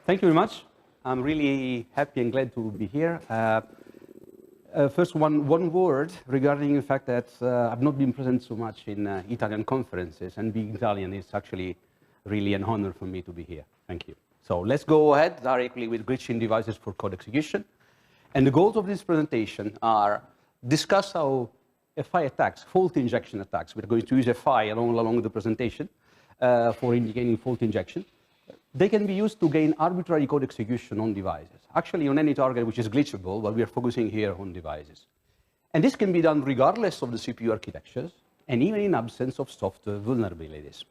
Thank you very much. I'm really happy and glad to be here. First, one word regarding the fact that I've not been present so much in Italian conferences, and being Italian is actually really an honor for me to be here. Thank you. So let's go ahead directly with glitching devices for code execution. And the goals of this presentation are discuss how FI attacks, fault injection attacks, we're going to use FI along the presentation for indicating fault injection. They can be used to gain arbitrary code execution on devices, actually on any target which is glitchable, but we are focusing here on devices. And this can be done regardless of the CPU architectures and even in absence of software vulnerabilities.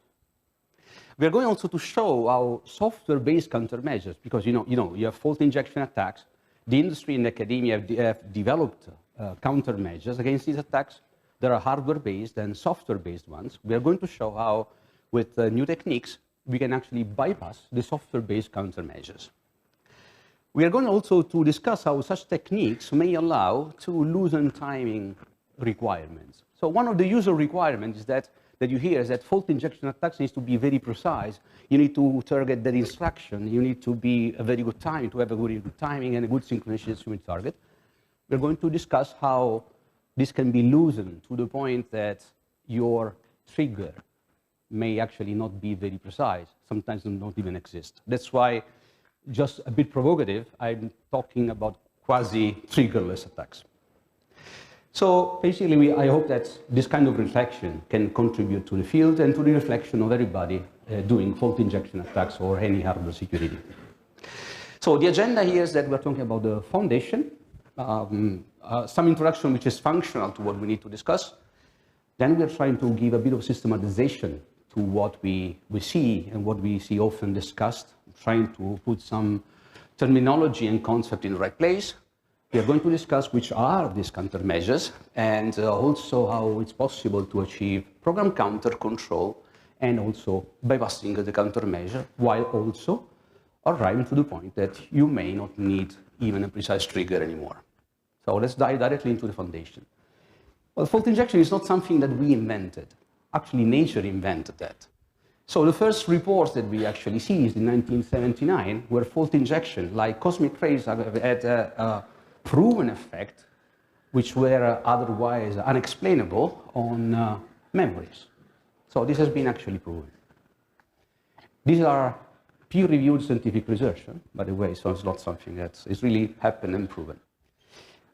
We are going also to show how software-based countermeasures, because you have fault injection attacks. The industry and academia have developed countermeasures against these attacks. There are hardware-based and software-based ones. We are going to show how, with new techniques, we can actually bypass the software-based countermeasures. We are going also to discuss how such techniques may allow to loosen timing requirements. So one of the usual requirements is that you hear is that fault injection attacks needs to be very precise. You need to target that instruction. You need to be a very good timing, to have a very good timing and a good synchronization with target. We're going to discuss how this can be loosened to the point that your trigger may actually not be very precise, sometimes not even exist. That's why, just a bit provocative, I'm talking about quasi-triggerless attacks. So basically, I hope that this kind of reflection can contribute to the field and to the reflection of everybody doing fault injection attacks or any hardware security. So the agenda here is that we're talking about the foundation, some introduction which is functional to what we need to discuss. Then we're trying to give a bit of systematization to what we see and what we see often discussed, trying to put some terminology and concept in the right place. We are going to discuss which are these countermeasures and also how it's possible to achieve program counter control and also bypassing the countermeasure, while also arriving to the point that you may not need even a precise trigger anymore. So let's dive directly into the foundation. Well, fault injection is not something that we invented. Actually, nature invented that. So the first reports that we actually see is in 1979, where fault injection, like cosmic rays, had a proven effect, which were otherwise unexplainable on memories. So this has been actually proven. These are peer-reviewed scientific research, by the way, so it's not something that is really happened and proven.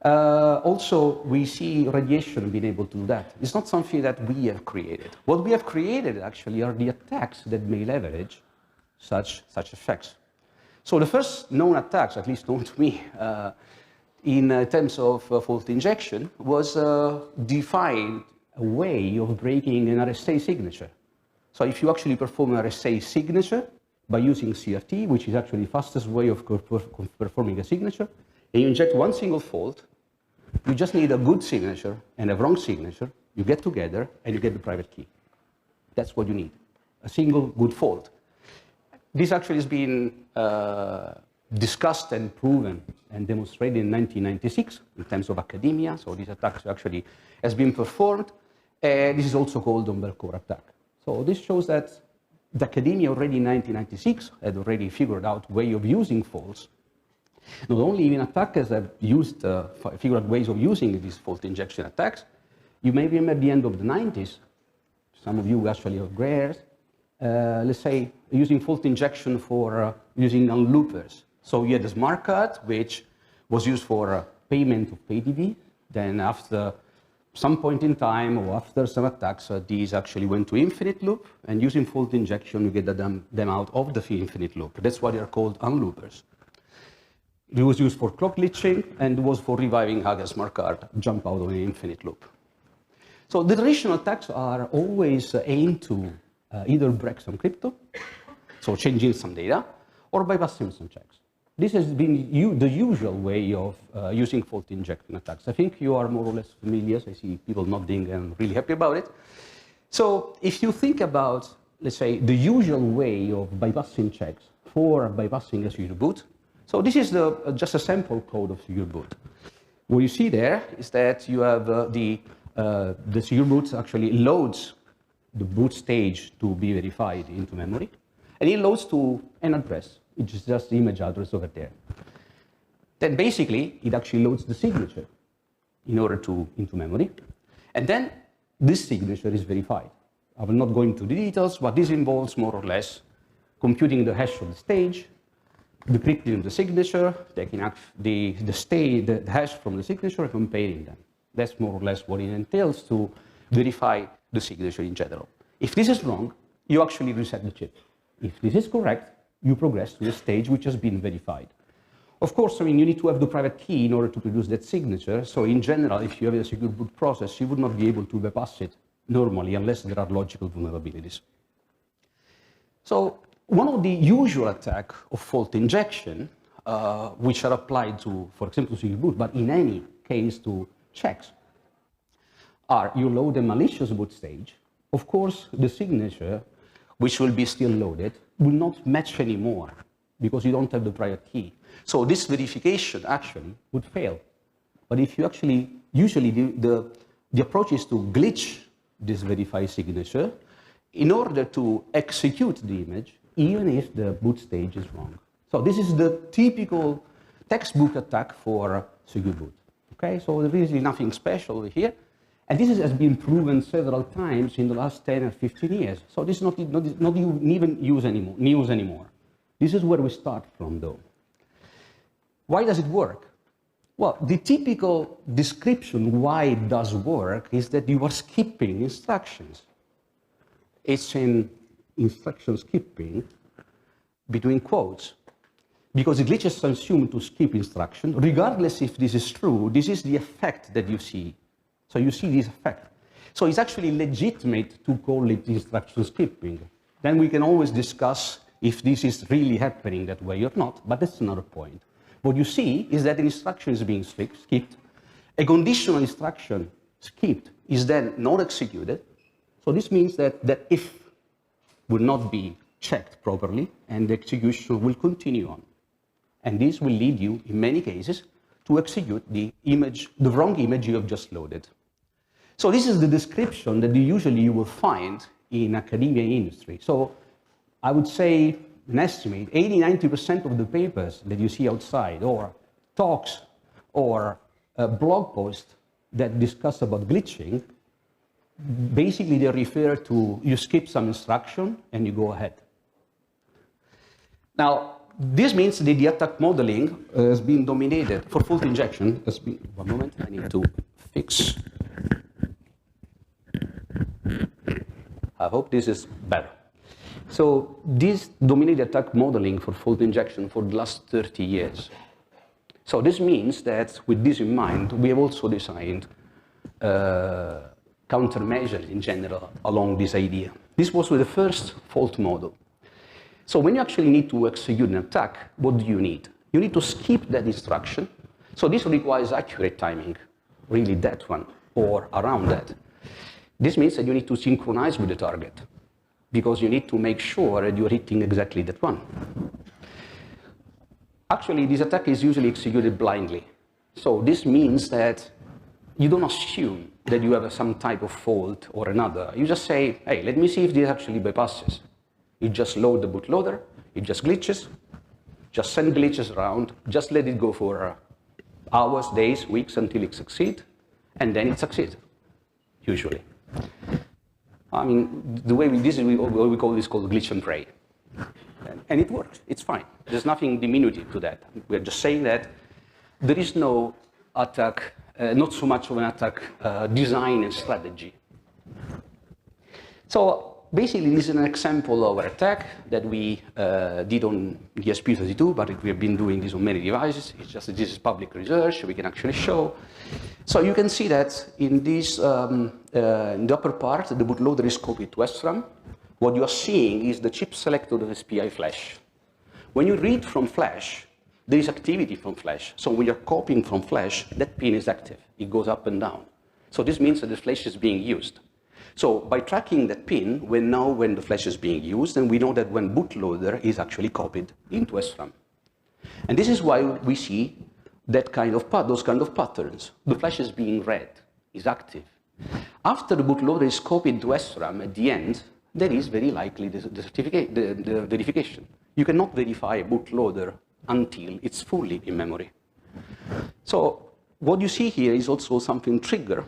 Also, we see radiation being able to do that. It's not something that we have created. What we have created, actually, are the attacks that may leverage such effects. So the first known attacks, at least known to me, in terms of fault injection, was defined a way of breaking an RSA signature. So if you actually perform an RSA signature by using CRT, which is actually the fastest way of performing a signature, and you inject one single fault, you just need a good signature and a wrong signature. You get together and you get the private key. That's what you need, a single good fault. This actually has been discussed and proven and demonstrated in 1996 in terms of academia. So these attacks actually has been performed. This is also called umbrella core attack. So this shows that the academia already in 1996 had already figured out a way of using faults. Not only even attackers have used, figured out ways of using these fault injection attacks. You may remember at the end of the 90s, some of you actually are gray hairs, let's say using fault injection for using unloopers. So you had a smart card, which was used for payment of pay TV. Then after some point in time or after some attacks, these actually went to infinite loop, and using fault injection, you get them out of the infinite loop. That's why they are called unloopers. It was used for clock glitching and was for reviving how a smart card jump out of an infinite loop. So the traditional attacks are always aimed to either break some crypto, so changing some data, or bypassing some checks. This has been the usual way of using fault injection attacks. I think you are more or less familiar. I see people nodding and really happy about it. So if you think about, let's say, the usual way of bypassing checks for bypassing a secure boot, so this is just a sample code of secure boot. What you see there is that you have the secure boot actually loads the boot stage to be verified into memory, and it loads to an address It's just the image address over there. Then basically, it actually loads the signature in order to into memory. And then this signature is verified. I will not go into the details, but this involves more or less computing the hash of the stage, decrypting the signature, taking the hash from the signature and comparing them. That's more or less what it entails to verify the signature in general. If this is wrong, you actually reset the chip. If this is correct, you progress to the stage which has been verified. Of course, I mean, you need to have the private key in order to produce that signature. So in general, if you have a secure boot process, you would not be able to bypass it normally unless there are logical vulnerabilities. So one of the usual attacks of fault injection, which are applied to, for example, secure boot, but in any case to checks, are you load a malicious boot stage. Of course, the signature, which will be still loaded, will not match anymore because you don't have the private key. So this verification actually would fail. But if you actually, usually the approach is to glitch this verified signature in order to execute the image, even if the boot stage is wrong. So this is the typical textbook attack for secure boot. Okay, so there is nothing special here. And this has been proven several times in the last 10 or 15 years. So this is not even news anymore. This is where we start from, though. Why does it work? Well, the typical description why it does work is that you are skipping instructions. It's an instruction skipping between quotes. Because the glitch is assumed to skip instruction. Regardless if this is true, this is the effect that you see. So you see this effect. So it's actually legitimate to call it instruction skipping. Then we can always discuss if this is really happening that way or not, but that's another point. What you see is that an instruction is being skipped. A conditional instruction skipped is then not executed. So this means that if will not be checked properly and the execution will continue on. And this will lead you, in many cases, to execute the wrong image you have just loaded. So this is the description that you will find in academia industry. So I would say an estimate, 80–90% of the papers that you see outside, or talks, or blog posts that discuss about glitching, basically they refer to you skip some instruction and you go ahead. Now, this means that the attack modeling has been dominated for fault injection. One moment, I need to fix. I hope this is better. So this dominated attack modeling for fault injection for the last 30 years. So this means that with this in mind, we have also designed countermeasures in general along this idea. This was with the first fault model. So when you actually need to execute an attack, what do you need? You need to skip that instruction. So this requires accurate timing, really that one, or around that. This means that you need to synchronize with the target, because you need to make sure that you're hitting exactly that one. Actually, this attack is usually executed blindly. So this means that you don't assume that you have some type of fault or another. You just say, hey, let me see if this actually bypasses. You just load the bootloader, it just glitches, just send glitches around, just let it go for hours, days, weeks until it succeeds, and then it succeeds, usually. I mean, the way what we call this called glitch and pray. And it works, it's fine. There's nothing diminutive to that. We're just saying that there is no attack, not so much of an attack design and strategy. So basically, this is an example of an attack that we did on ESP32, but we have been doing this on many devices. It's just this is public research, we can actually show. So you can see that in this, in the upper part, the bootloader is copied to SRAM. What you are seeing is the chip selected of SPI flash. When you read from flash, there is activity from flash. So when you're copying from flash, that pin is active. It goes up and down. So this means that the flash is being used. So by tracking that pin, we know when the flash is being used, and we know that when bootloader is actually copied into SRAM. And this is why we see that those kind of patterns. The flash is being read, is active. After the bootloader is copied to SRAM, at the end, there is very likely the verification. You cannot verify a bootloader until it's fully in memory. So what you see here is also something trigger.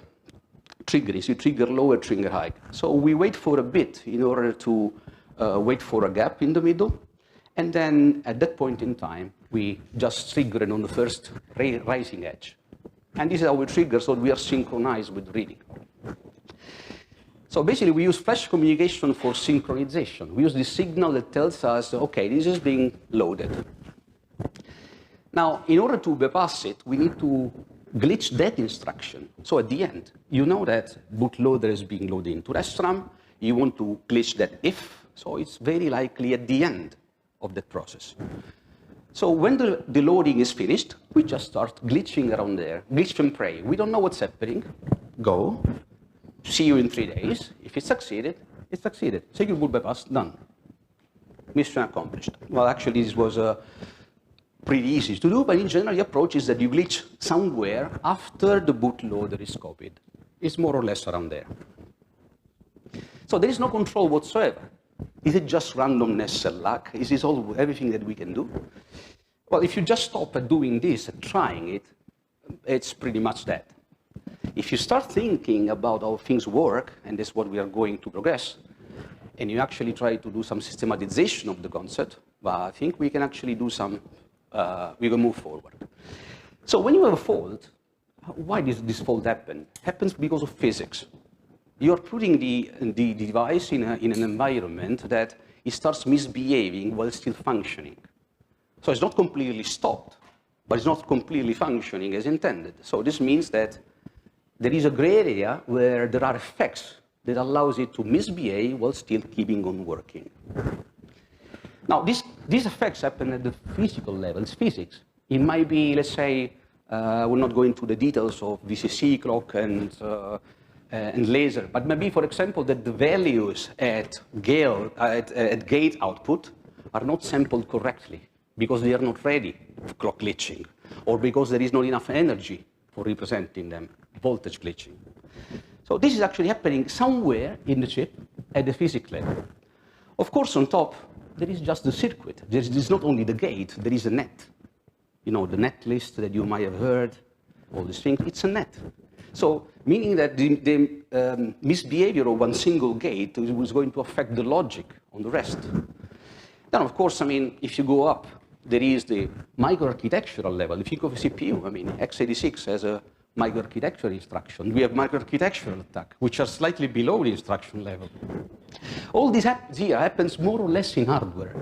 Trigger is you trigger lower, trigger high. So we wait for a bit in order to wait for a gap in the middle. And then at that point in time, we just trigger it on the first rising edge. And this is how we trigger, so we are synchronized with reading. So basically, we use flash communication for synchronization. We use this signal that tells us, OK, this is being loaded. Now, in order to bypass it, we need to glitch that instruction. So at the end, you know that bootloader is being loaded into SRAM. You want to glitch that if, so it's very likely at the end of that process. So when the loading is finished, we just start glitching around there, glitch and pray. We don't know what's happening. Go. See you in 3 days. If it succeeded, it succeeded. Secure boot bypass, done. Mission accomplished. Well, actually, this was pretty easy to do, but in general, the approach is that you glitch somewhere after the bootloader is copied. It's more or less around there. So there is no control whatsoever. Is it just randomness and luck? Is this all everything that we can do? Well, if you just stop at doing this and trying it, it's pretty much that. If you start thinking about how things work, and this is what we are going to progress, and you actually try to do some systematization of the concept, well, I think we can actually do some, we can move forward. So when you have a fault, why does this fault happen? It happens because of physics. You're putting the device in an environment that it starts misbehaving while still functioning. So it's not completely stopped, but it's not completely functioning as intended. So this means that there is a gray area where there are effects that allows it to misbehave while still keeping on working. Now, these effects happen at the physical level. It's physics. It might be, let's say, we're not going into the details of VCC clock and laser, but maybe, for example, that the values at gate output are not sampled correctly because they are not ready for clock glitching, or because there is not enough energy for representing them, voltage glitching. So this is actually happening somewhere in the chip at the physics level. Of course, on top, there is just the circuit. There's not only the gate, there is a net. You know, the net list that you might have heard, all these things, it's a net. So meaning that the misbehavior of one single gate was going to affect the logic on the rest. Then, of course, I mean, if you go up, there is the microarchitectural level. If you go for CPU, I mean, x86 has a microarchitecture instruction. We have microarchitectural attack, which are slightly below the instruction level. All this here happens more or less in hardware.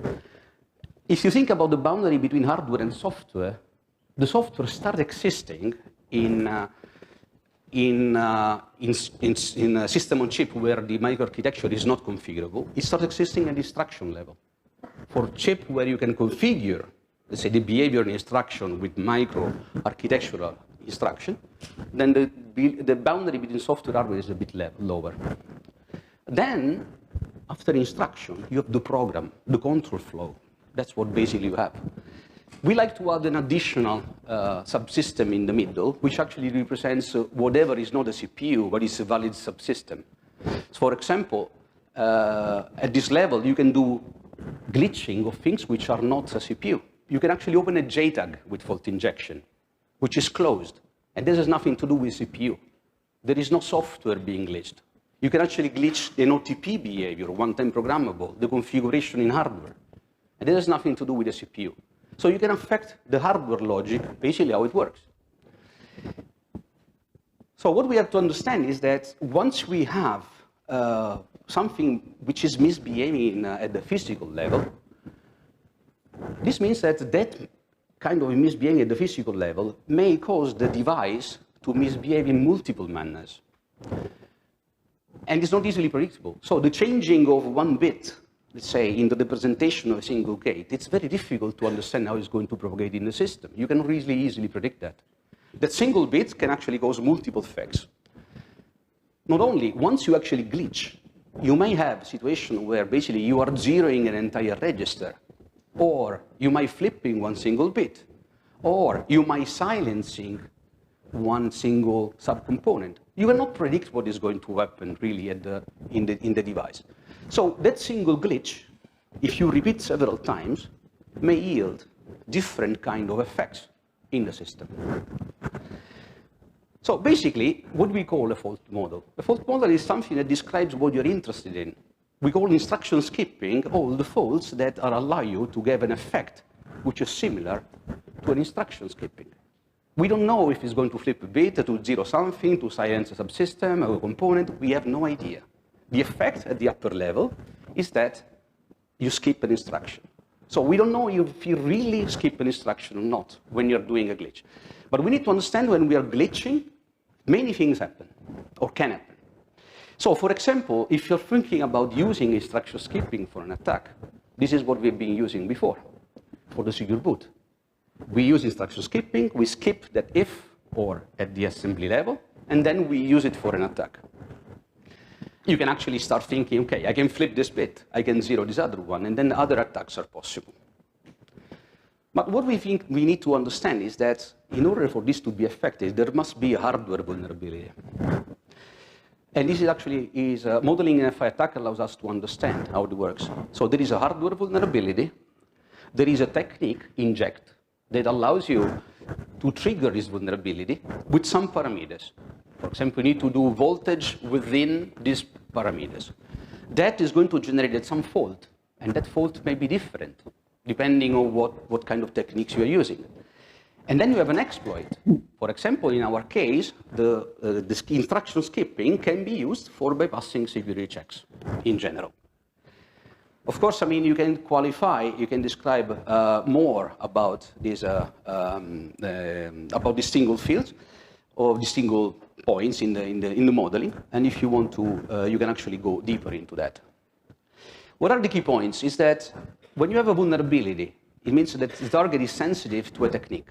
If you think about the boundary between hardware and software, the software starts existing in a system on chip where the microarchitecture is not configurable. It starts existing at the instruction level. For chip where you can configure, let's say, the behavior instruction with microarchitectural instruction, then the boundary between software and hardware is a bit lower. Then, after instruction, you have the program, the control flow. That's what basically you have. We like to add an additional subsystem in the middle, which actually represents whatever is not a CPU, but is a valid subsystem. So for example, at this level, you can do glitching of things which are not a CPU. You can actually open a JTAG with fault injection, which is closed. And this has nothing to do with CPU. There is no software being glitched. You can actually glitch an OTP behavior, one-time programmable, the configuration in hardware. And this has nothing to do with the CPU. So you can affect the hardware logic, basically how it works. So what we have to understand is that once we have something which is misbehaving at the physical level, this means that that kind of misbehaving at the physical level may cause the device to misbehave in multiple manners. And it's not easily predictable. So the changing of one bit, let's say, in the representation of a single gate, it's very difficult to understand how it's going to propagate in the system. You can really easily predict that. That single bit can actually cause multiple effects. Not only, once you actually glitch, you may have a situation where basically you are zeroing an entire register, or you might flipping one single bit, or you might silencing one single subcomponent. You cannot predict what is going to happen really in the device. So that single glitch if you repeat several times, may yield different kind of effects in the system. So basically, what we call a fault model. A fault model is something that describes what you're interested in. We call instruction skipping all the faults that allow you to give an effect which is similar to an instruction skipping. We don't know if it's going to flip a bit to zero something, to silence a subsystem or a component. We have no idea. The effect at the upper level is that you skip an instruction. So we don't know if you really skip an instruction or not when you're doing a glitch. But we need to understand when we are glitching, many things happen or can happen. So for example, if you're thinking about using instruction skipping for an attack, this is what we've been using before for the secure boot. We use instruction skipping, we skip that if or at the assembly level, and then we use it for an attack. You can actually start thinking, okay, I can flip this bit, I can zero this other one, and then other attacks are possible. But what we think we need to understand is that in order for this to be effective, there must be a hardware vulnerability. And this is actually modeling an FI attack allows us to understand how it works. So there is a hardware vulnerability, there is a technique, inject, that allows you to trigger this vulnerability with some parameters. For example, you need to do voltage within these parameters. That is going to generate some fault, and that fault may be different, depending on what kind of techniques you are using. And then you have an exploit. For example, in our case, the instruction skipping can be used for bypassing security checks in general. Of course, I mean, you can qualify, you can describe more about these single fields or the single points in the modeling. And if you want to, you can actually go deeper into that. What are the key points? Is that when you have a vulnerability, it means that the target is sensitive to a technique.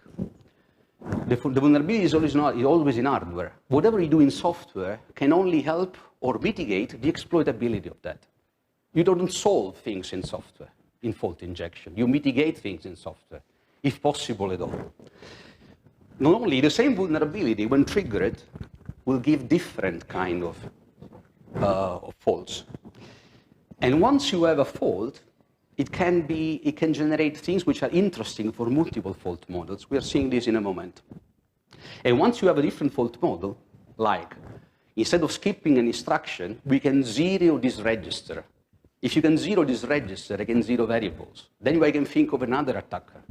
The vulnerability is always in hardware. Whatever you do in software can only help or mitigate the exploitability of that. You don't solve things in software, in fault injection. You mitigate things in software, if possible at all. Not only, the same vulnerability, when triggered, will give different kind of faults. And once you have a fault, it can generate things which are interesting for multiple fault models. We are seeing this in a moment. And once you have a different fault model, like instead of skipping an instruction, we can zero this register. If you can zero this register, I can zero variables. Then I can think of another attacker,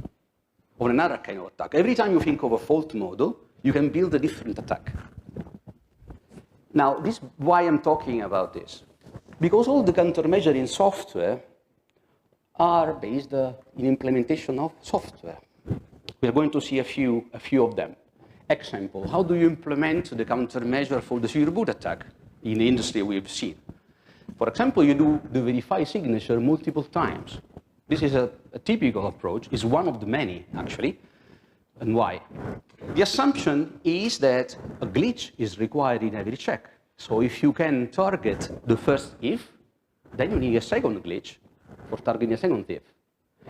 or another kind of attack. Every time you think of a fault model, you can build a different attack. Now, this is why I'm talking about this. Because all the countermeasures in software are based in implementation of software. We are going to see a few of them. Example, how do you implement the countermeasure for the secure boot attack in the industry we've seen? For example, you do the verify signature multiple times. This is a typical approach. It's one of the many, actually. And why? The assumption is that a glitch is required in every check. So if you can target the first if, then you need a second glitch for targeting a second if.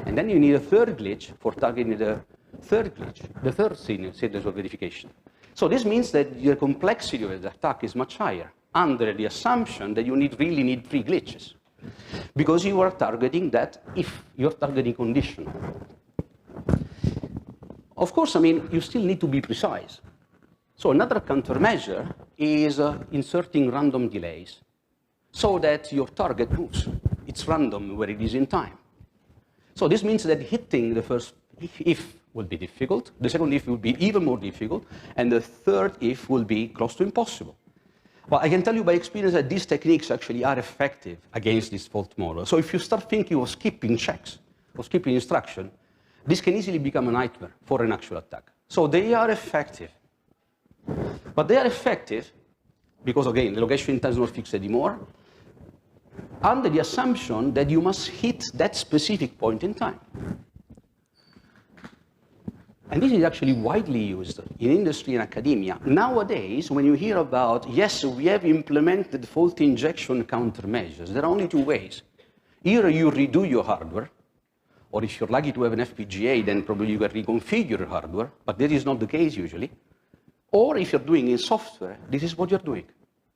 And then you need a third glitch for targeting the third glitch, the third series of verification. So this means that the complexity of the attack is much higher, under the assumption that you really need 3 glitches. Because you are targeting that if, you're targeting conditional. Of course, I mean, you still need to be precise. So another countermeasure is inserting random delays so that your target moves. It's random where it is in time. So this means that hitting the first if will be difficult, the second if will be even more difficult, and the third if will be close to impossible. Well, I can tell you by experience that these techniques actually are effective against this fault model. So if you start thinking of skipping checks or skipping instruction, this can easily become a nightmare for an actual attack. So they are effective. But they are effective because, again, the location time is not fixed anymore, under the assumption that you must hit that specific point in time. And this is actually widely used in industry and academia. Nowadays, when you hear about, yes, we have implemented fault injection countermeasures, there are only 2 ways. Either you redo your hardware, or if you're lucky to have an FPGA, then probably you can reconfigure your hardware, but that is not the case usually. Or if you're doing in software, this is what you're doing.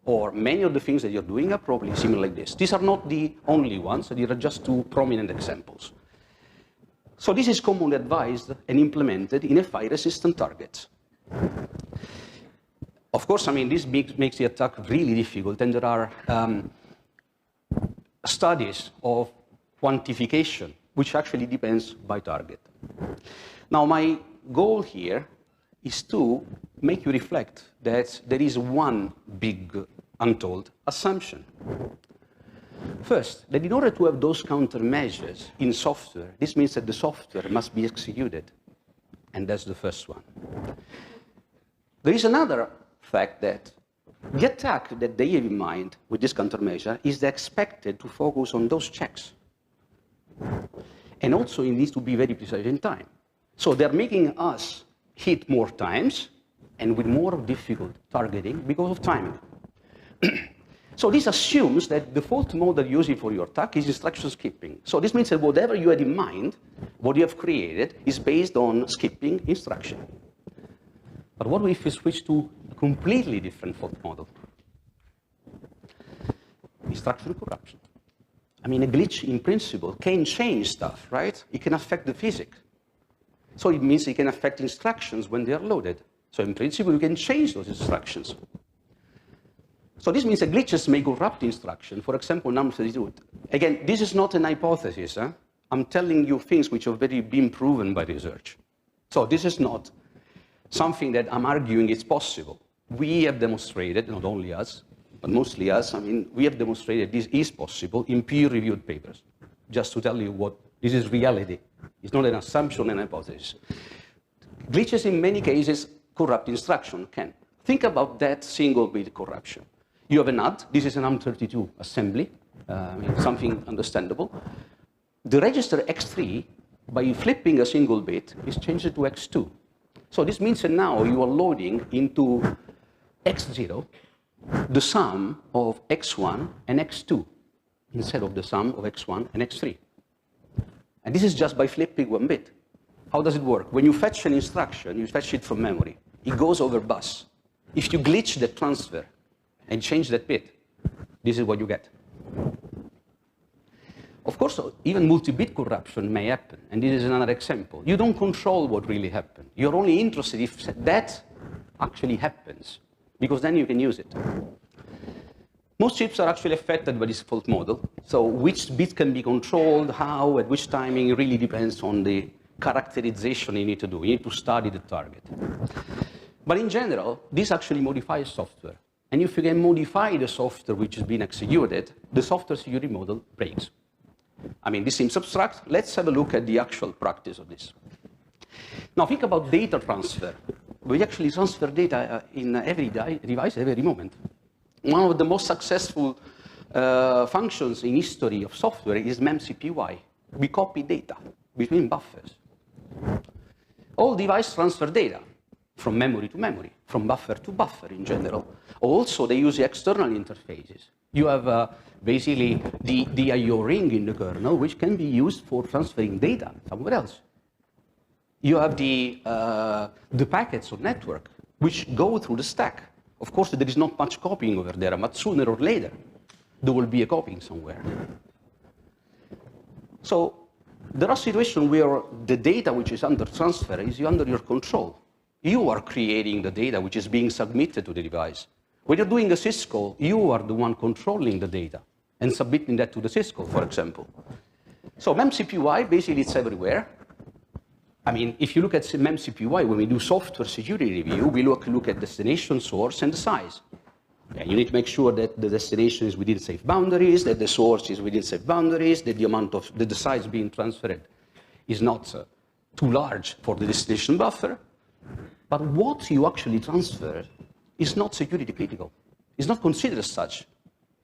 or many of the things that you're doing are probably similar like this. These are not the only ones, these are just two prominent examples. So this is commonly advised and implemented in FI-resistant targets. Of course, I mean, this makes the attack really difficult, and there are studies of quantification, which actually depends by target. Now, my goal here is to make you reflect that there is one big untold assumption. First, that in order to have those countermeasures in software, this means that the software must be executed. And that's the first one. There is another fact that the attack that they have in mind with this countermeasure is expected to focus on those checks. And also it needs to be very precise in time. So they're making us hit more times and with more difficult targeting because of timing. So this assumes that the default mode that you're using for your attack is instruction skipping. So this means that whatever you had in mind, what you have created, is based on skipping instruction. But what if we switch to a completely different fault model? Instruction corruption. I mean, a glitch in principle can change stuff, right? It can affect the physics. So it means it can affect instructions when they are loaded. So in principle, you can change those instructions. So this means that glitches may corrupt instruction. For example, number 32. Again, this is not an hypothesis. I'm telling you things which have already been proven by research. So this is not something that I'm arguing is possible. We have demonstrated, not only us, but mostly us, I mean, we have demonstrated this is possible in peer-reviewed papers. Just to tell you what, this is reality. It's not an assumption, an hypothesis. Glitches in many cases corrupt instruction, can. Think about that single bit corruption. You have an AD, this is an ARM32 assembly, I mean, something understandable. The register X3, by flipping a single bit, is changed to X2. So this means that now you are loading into X0 the sum of X1 and X2, instead of the sum of X1 and X3. And this is just by flipping one bit. How does it work? When you fetch an instruction, you fetch it from memory. It goes over bus. If you glitch the transfer and change that bit, this is what you get. Of course, even multi-bit corruption may happen, and this is another example. You don't control what really happened. You're only interested if that actually happens, because then you can use it. Most chips are actually affected by this fault model, so which bit can be controlled, how, at which timing, it really depends on the characterization you need to do. You need to study the target. But in general, this actually modifies software. And if you can modify the software which is being executed, the software security model breaks. I mean, this seems abstract. Let's have a look at the actual practice of this. Now, think about data transfer. We actually transfer data in every device at every moment. One of the most successful functions in history of software is memcpy. We copy data between buffers. All devices transfer data from memory to memory, from buffer to buffer in general. Also, they use the external interfaces. You have basically the I/O ring in the kernel, which can be used for transferring data somewhere else. You have the packets of network, which go through the stack. Of course, there is not much copying over there, but sooner or later, there will be a copying somewhere. So there are situations where the data which is under transfer is under your control. You are creating the data which is being submitted to the device. When you're doing a syscall, you are the one controlling the data and submitting that to the syscall, for example. So memcpy, basically it's everywhere. I mean, if you look at memcpy, when we do software security review, we look at destination, source, and the size. And you need to make sure that the destination is within safe boundaries, that the source is within safe boundaries, that the amount of the size being transferred is not too large for the destination buffer. But what you actually transfer is not security critical. It's not considered as such.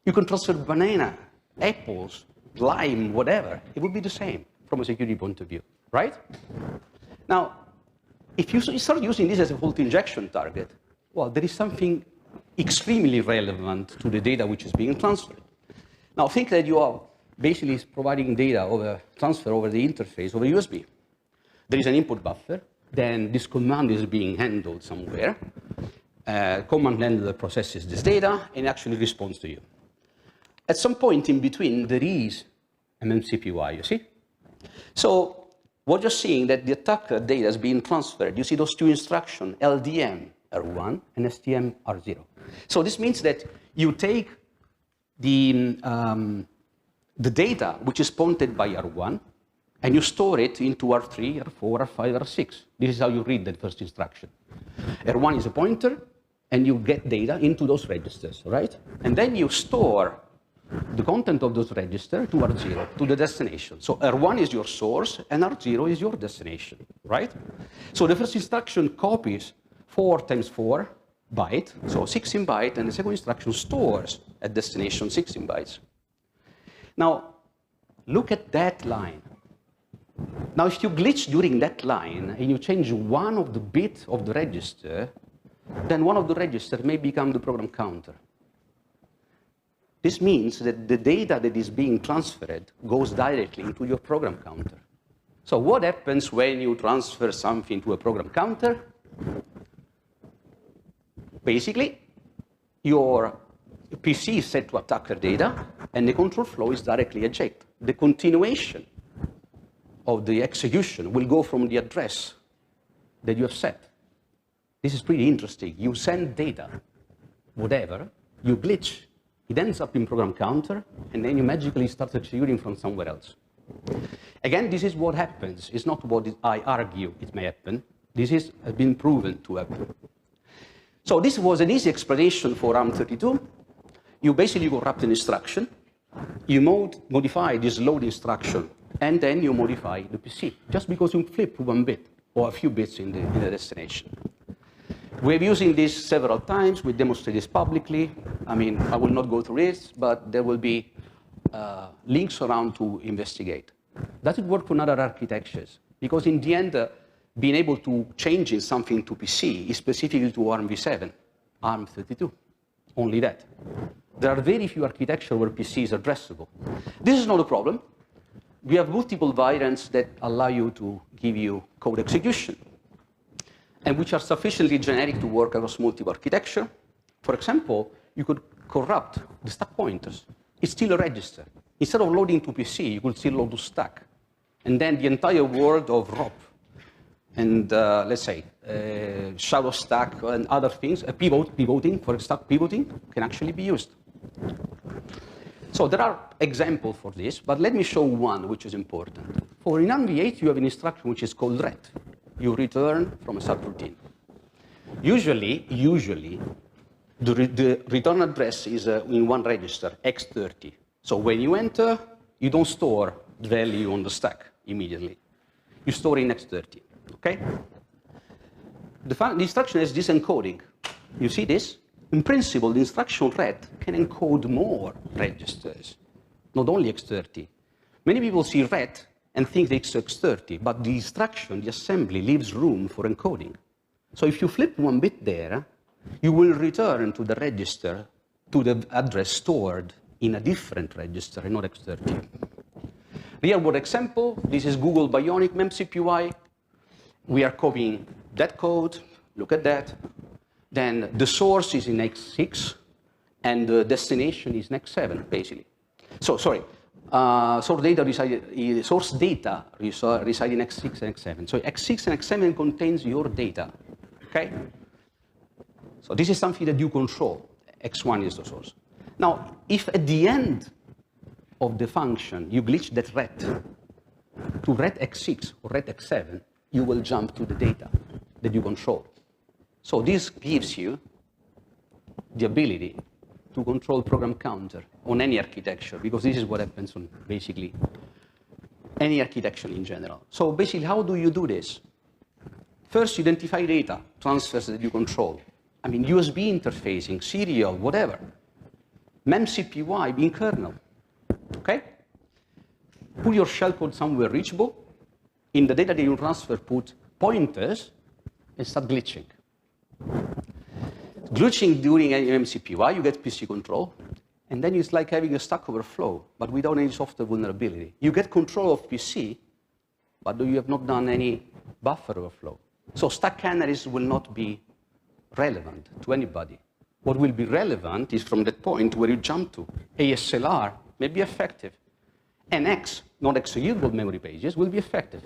You can transfer banana, apples, lime, whatever. It would be the same from a security point of view, right? Now, if you start using this as a fault injection target, well, there is something extremely relevant to the data which is being transferred. Now, think that you are basically providing data over transfer over the interface over USB. There is an input buffer. Then this command is being handled somewhere. Command handler processes this data and actually responds to you. At some point in between, there is MMCPY, you see? So what you're seeing that the attacker data is being transferred. You see those two instructions, LDM R1 and STM R0. So this means that you take the data which is pointed by R1 and you store it into R3, R4, R5, R6. This is how you read that first instruction. R1 is a pointer, and you get data into those registers, right? And then you store the content of those registers to R0, to the destination. So R1 is your source, and R0 is your destination, right? So the first instruction copies 4 times 4 byte, so 16 byte, and the second instruction stores at destination 16 bytes. Now, look at that line. Now, if you glitch during that line, and you change one of the bits of the register, then one of the registers may become the program counter. This means that the data that is being transferred goes directly into your program counter. So what happens when you transfer something to a program counter? Basically, your PC is set to attacker data, and the control flow is directly ejected. The continuation of the execution will go from the address that you have set. This is pretty interesting. You send data, whatever, you glitch, it ends up in program counter, and then you magically start executing from somewhere else. Again, this is what happens. It's not what I argue it may happen. This has been proven to happen. So this was an easy explanation for ARM32. You basically corrupt an instruction, you modify this load instruction, and then you modify the PC, just because you flip one bit or a few bits in the destination. We're using this several times. We demonstrate this publicly. I mean, I will not go through this, but there will be links around to investigate. Does it work on other architectures? Because in the end, being able to change something to PC is specifically to ARMv7, ARM32, only that. There are very few architectures where PC is addressable. This is not a problem. We have multiple variants that allow you to give you code execution, and which are sufficiently generic to work across multiple architecture. For example, you could corrupt the stack pointers. It's still a register. Instead of loading to PC, you could still load to stack. And then the entire world of ROP and, let's say, shadow stack and other things, pivoting, for stack pivoting, can actually be used. So there are examples for this, but let me show one which is important. For in ARMv8, you have an instruction which is called ret. You return from a subroutine. Usually, the return address is in one register, x30. So when you enter, you don't store the value on the stack immediately. You store in x30, okay? The instruction has this encoding. You see this? In principle, the instruction ret can encode more registers, not only x30. Many people see ret and think that it's x30, but the instruction, the assembly, leaves room for encoding. So if you flip one bit there, you will return to the register, to the address stored in a different register, and not x30. Real-world example, this is Google Bionic MemCPY. We are copying that code. Look at that. Then the source is in x6, and the destination is in x7, basically. So, sorry, source data reside in x6 and x7. So x6 and x7 contains your data, okay? So this is something that you control. x1 is the source. Now, if at the end of the function you glitch that ret to ret x6 or ret x7, you will jump to the data that you control. So this gives you the ability to control program counter on any architecture, because this is what happens on basically any architecture in general. So basically, how do you do this? First, you identify data transfers that you control. I mean, USB interfacing, serial, whatever. MemCPY being kernel, okay? Put your shellcode somewhere reachable. In the data that you transfer, put pointers and start glitching. Glitching during MemCPY, you get PC control, and then it's like having a Stack Overflow, but without any software vulnerability. You get control of PC, but you have not done any buffer overflow. So stack canaries will not be relevant to anybody. What will be relevant is from that point where you jump to. ASLR may be effective. NX, non-executable memory pages, will be effective.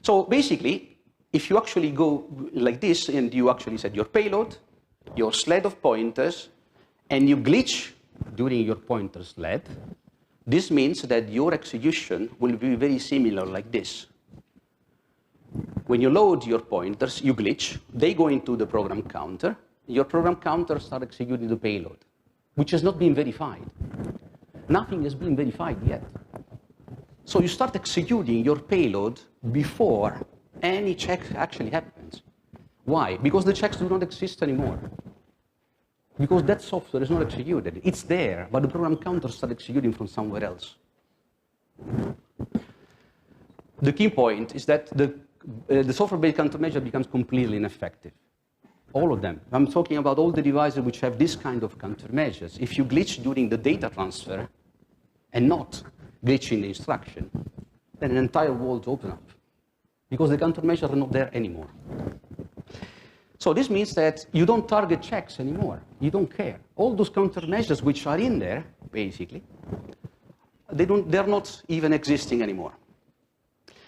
So basically, if you actually go like this and you actually set your payload, your sled of pointers, and you glitch during your pointer sled, this means that your execution will be very similar like this. When you load your pointers, you glitch, they go into the program counter, your program counter starts executing the payload, which has not been verified. Nothing has been verified yet. So you start executing your payload before any check actually happens. Why? Because the checks do not exist anymore. Because that software is not executed. It's there, but the program counter starts executing from somewhere else. The key point is that the software-based countermeasure becomes completely ineffective. All of them. I'm talking about all the devices which have this kind of countermeasures. If you glitch during the data transfer and not glitching the instruction, then an entire world opens up because the countermeasures are not there anymore. So this means that you don't target checks anymore. You don't care. All those countermeasures which are in there, basically, they're not even existing anymore.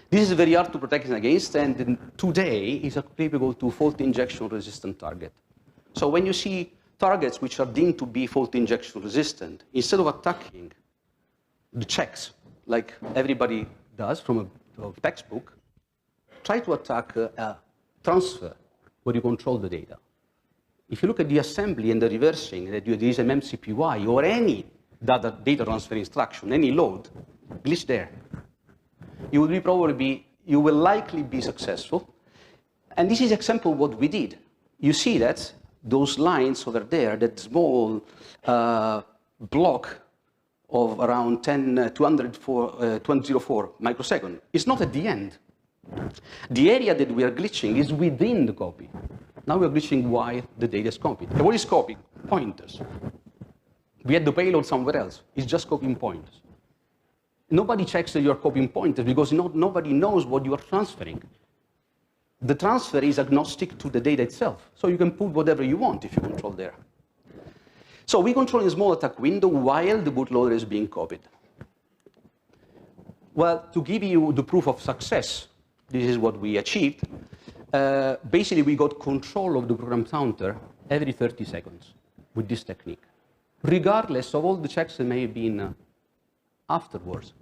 This is very hard to protect against, and today is applicable to fault injection resistant target. So when you see targets which are deemed to be fault injection resistant, instead of attacking the checks like everybody does from a textbook, try to attack a transfer where you control the data. If you look at the assembly and the reversing, that there is an MCPY or any data transfer instruction, any load, glitch there. You will likely be successful. And this is example of what we did. You see that those lines over there, that small block of around 204 microseconds, is not at the end. The area that we are glitching is within the copy. Now we are glitching while the data is copied. And what is copied? Pointers. We had the payload somewhere else. It's just copying pointers. Nobody checks that you are copying pointers because nobody knows what you are transferring. The transfer is agnostic to the data itself. So you can put whatever you want if you control there. So we control a small attack window while the bootloader is being copied. Well, to give you the proof of success, this is what we achieved. Basically, we got control of the program counter every 30 seconds with this technique, regardless of all the checks that may have been afterwards.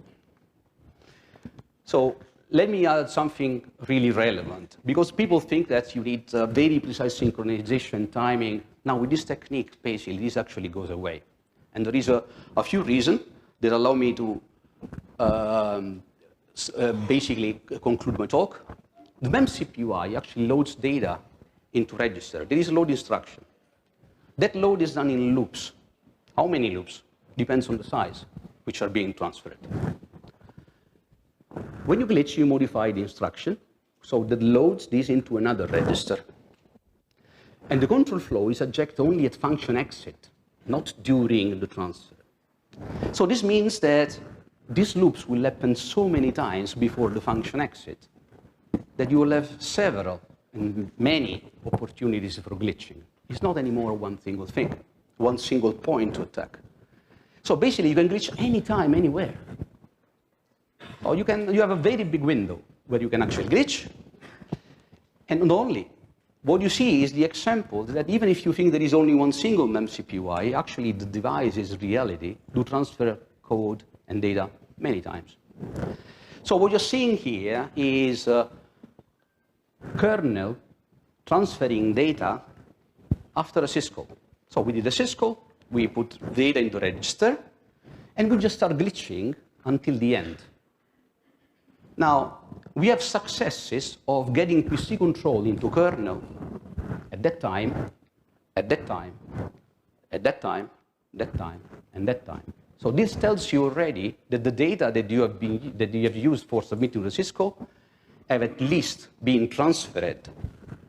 So let me add something really relevant, because people think that you need very precise synchronization timing. Now, with this technique, basically, this actually goes away. And there is a few reasons that allow me to basically conclude my talk. The memcpy actually loads data into register. There is a load instruction. That load is done in loops. How many loops? Depends on the size which are being transferred. When you glitch, you modify the instruction so that loads this into another register. And the control flow is subject only at function exit, not during the transfer. So this means that these loops will happen so many times before the function exit that you will have several and many opportunities for glitching. It's not anymore one single thing, one single point to attack. So basically, you can glitch anytime, anywhere. Or you have a very big window where you can actually glitch. And not only, what you see is the example that even if you think there is only one single memcpy, actually the device is reality to transfer code and data many times. So what you're seeing here is kernel transferring data after a syscall. So we did a syscall, we put data into register, and we just start glitching until the end. Now, we have successes of getting PC control into kernel at that time, at that time, at that time, that time, and that time. So this tells you already that the data that you have used for submitting the syscall have at least been transferred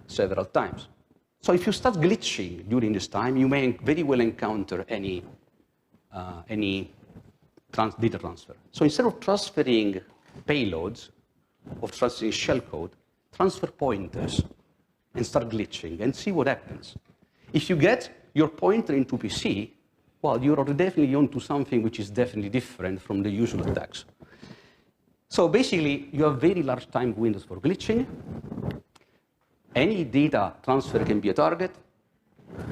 several times. So if you start glitching during this time, you may very well encounter any data transfer. So instead of transferring payloads, of transferring shellcode, transfer pointers. and start glitching and see what happens. If you get your pointer into PC, well, you're definitely onto something which is definitely different from the usual attacks. So basically, you have very large time windows for glitching. Any data transfer can be a target.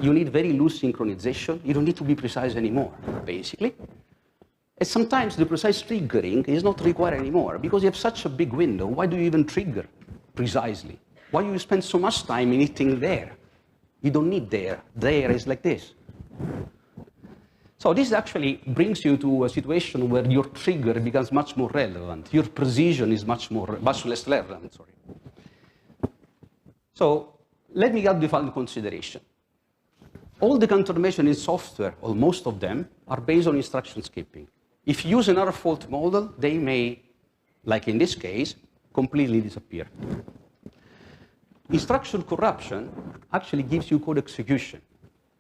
You need very loose synchronization. You don't need to be precise anymore, basically. And sometimes the precise triggering is not required anymore because you have such a big window. Why do you even trigger precisely? Why do you spend so much time in hitting there? You don't need there. There is like this. So this actually brings you to a situation where your trigger becomes much more relevant. Your precision is much less relevant. Sorry. So let me add the following consideration. All the countermeasures in software, or most of them, are based on instruction skipping. If you use another fault model, they may, like in this case, completely disappear. Instruction corruption actually gives you code execution.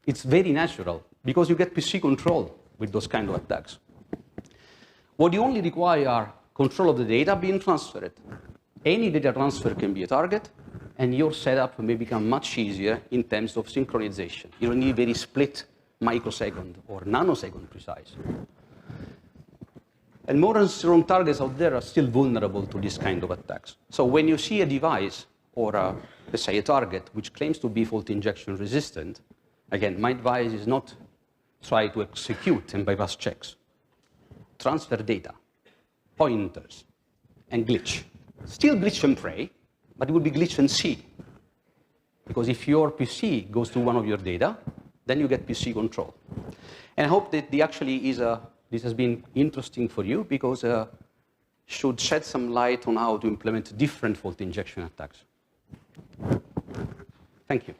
It's very natural because you get PC control with those kind of attacks. What you only require are control of the data being transferred. Any data transfer can be a target, and your setup may become much easier in terms of synchronization. You don't need very split microsecond or nanosecond precise. And more and strong targets out there are still vulnerable to this kind of attacks. So when you see a device or let's say a target which claims to be fault injection resistant, again, my advice is not try to execute and bypass checks. Transfer data, pointers, and glitch. Still glitch and pray, but it will be glitch and see. Because if your PC goes to one of your data, then you get PC control. And I hope that this has been interesting for you because should shed some light on how to implement different fault injection attacks. Thank you.